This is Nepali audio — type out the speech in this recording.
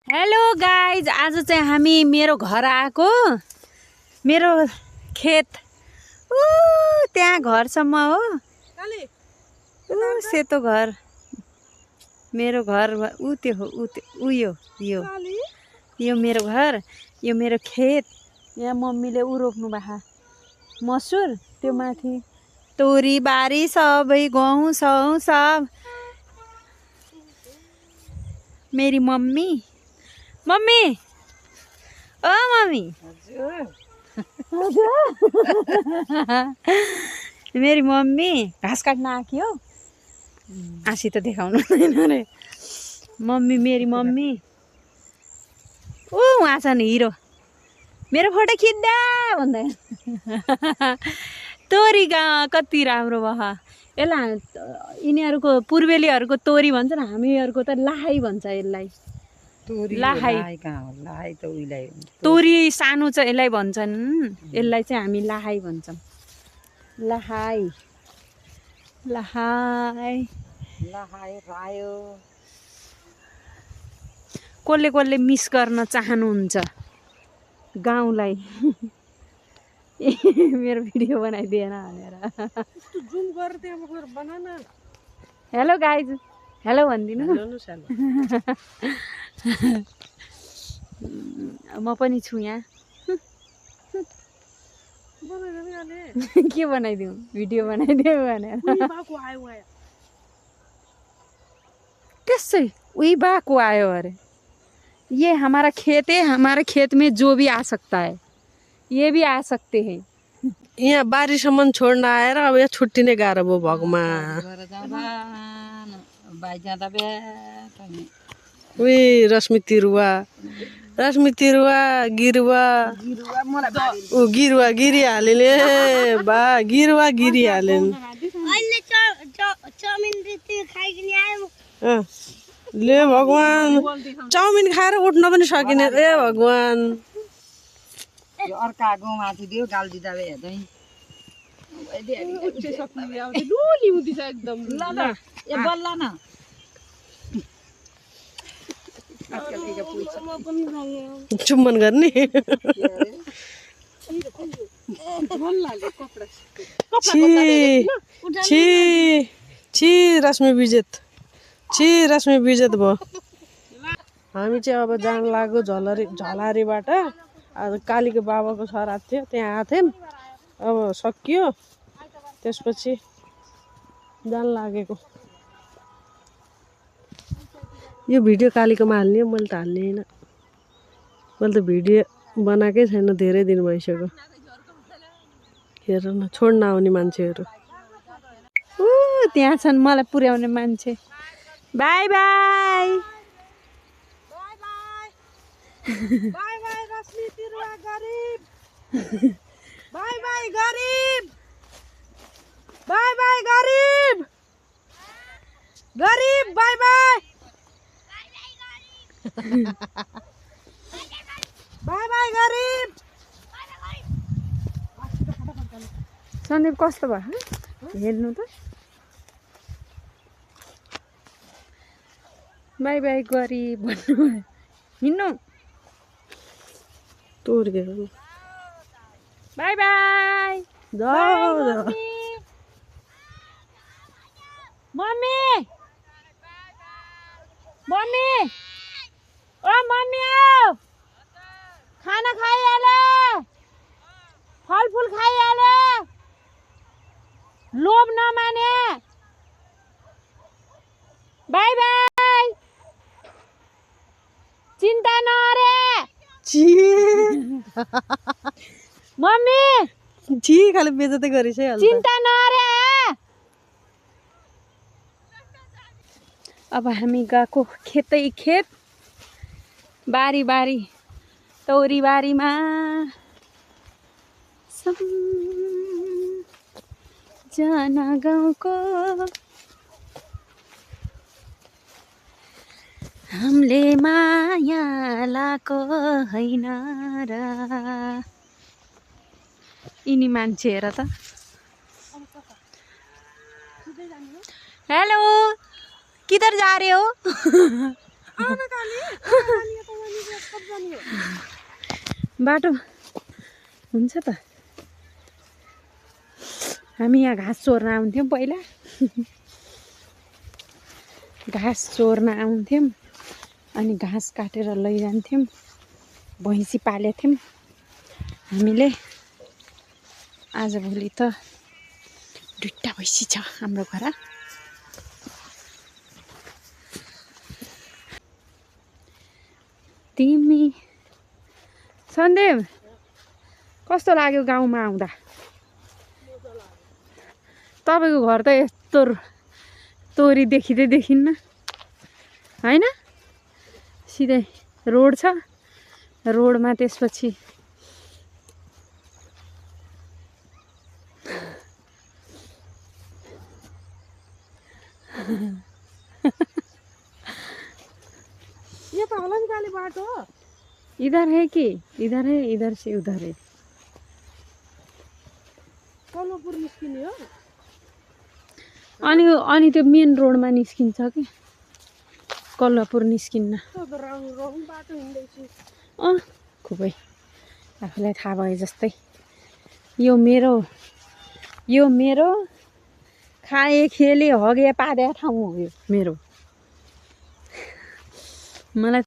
हेलो गाइज, आज चाहिँ हामी मेरो घर आएको। मेरो खेत त्यहाँ घरसम्म हो। सेतो घर मेरो घर त्यो हो। उयो यो मेरो घर, यो मेरो खेत। यहाँ मम्मीले रोप्नु भएको मसुर, त्यो माथि तोरी बारी सबै गहुँ सहुँ सब। मेरी मम्मी मम्मी ओ मम्मी मेरी मम्मी घाँस काट्न आकी हो। आँसी त देखाउनु हुँदैन रे। मम्मी मेरी मम्मी उहाँ छ नि हिरो। मेरो फोटो खिच्दा भन्दै तोरी कति राम्रो भयो। यसलाई यिनीहरूको पूर्वेलीहरूको तोरी भन्छन्, हामीहरूको त लाहाई भन्छ यसलाई। तोरी सानो चाहिँ यसलाई भन्छन्, यसलाई चाहिँ हामी लाहाई भन्छौँ। लाहाई लाहाई लाहाई रायो। कसले कसले मिस गर्न चाहनुहुन्छ गाउँलाई। मेरो भिडियो बनाइदिएन भनेर हेलो गाइज, हेलो भनिदिनु। म पनि छु यहाँ। के बनाइदिउँ, भिडियो बनाइदिउँ भनेर। त्यसै उही बाको आयो अरे। ये हमारा खेत है, हमारे खेत में जो भी आ सकता है ये भी आ सकते हैं। यहाँ बारीसम्म छोड्न आएर अब यहाँ छुट्टिने गाह्रो भयो भगवान। उही रश्मि तिरुवा गिरुवा गिरुवा गिरिहालेले बा गिरुवा गिरिहालेन। ले भगवान, चाउमिन खाएर उठ्न पनि सकिने ए भगवान। अर्का गाउँमाथि दियो गाल्दिँदा हेर्दै बल्ल न। चुम्बन गर्ने छि रश्मि विजेत भयो। हामी चाहिँ अब जान लाग्यो झलारीबाट। आज कालीको बाबाको श्राद्ध थियो, त्यहाँ आएको थियौँ। अब सकियो, त्यसपछि जान लागेको। यो भिडियो कालीकोमा हाल्ने, मैले त हाल्ने होइन। मैले त भिडियो बनाएकै छैन, धेरै दिन भइसक्यो। हेर न, छोड्न आउने मान्छेहरू त्यहाँ छन् मलाई पुर्याउने मान्छे। बाई बाई बाई बाई रश्मि तिरुवा गरिब। बाई बाई गरिब। बाई बाई गरिब। गरिब बाई बाई। बाई बाई गरिब। सन्दीप कस्तो भयो हेर्नु त। बाई बाई गरिब भन्नु हिँड्नु। तोडिदिएको बाई बाई मम्मी मम्मी ओ मम्मी आओ, खाना खाइहाले, फलफुल खाइहाले, लोभ नमाने। बाई बाई, चिन्ता नगरे। मम्मी खाली बेइज्जती गरिसै हाल्छ। चिन्ता नगरे। अब हामी गएको खेतै खेत, बारी बारी, तोरी बारीमा जाना गाउँको हामीले माया लाको होइन र। यिनी मान्छे हेर त। हेलो, किधर जा रहे हो? बाटो हुन्छ त। हामी यहाँ घाँस चोर्न आउँथ्यौँ पहिला। घाँस चोर्न आउँथ्यौँ अनि घाँस काटेर लैजान्थ्यौँ। भैँसी पालेको थियौँ हामीले। आजभोलि त 2टा भैँसी छ हाम्रो घर। तिमी सन्देव कस्तो लाग्यो गाउँमा आउँदा? तपाईँको घर त यस्तो तोरी देखिँदै देखिन्न होइन? सिधै रोड छ, रोडमा त्यसपछि ये त होला नि काली बाटो। इधर है कि इधर है, इधर से उधर है। कल्लोपुर निस्किने हो। अनि त्यो मेन रोडमा निस्किन्छ कि कल्लापुर निस्किन्न। रङ बाटो हिँड्दैछु। खुबै आफूलाई थाहा भयो जस्तै। यो मेरो खाए खेले हगे पादे ठाउँ हो यो मेरो। मलाई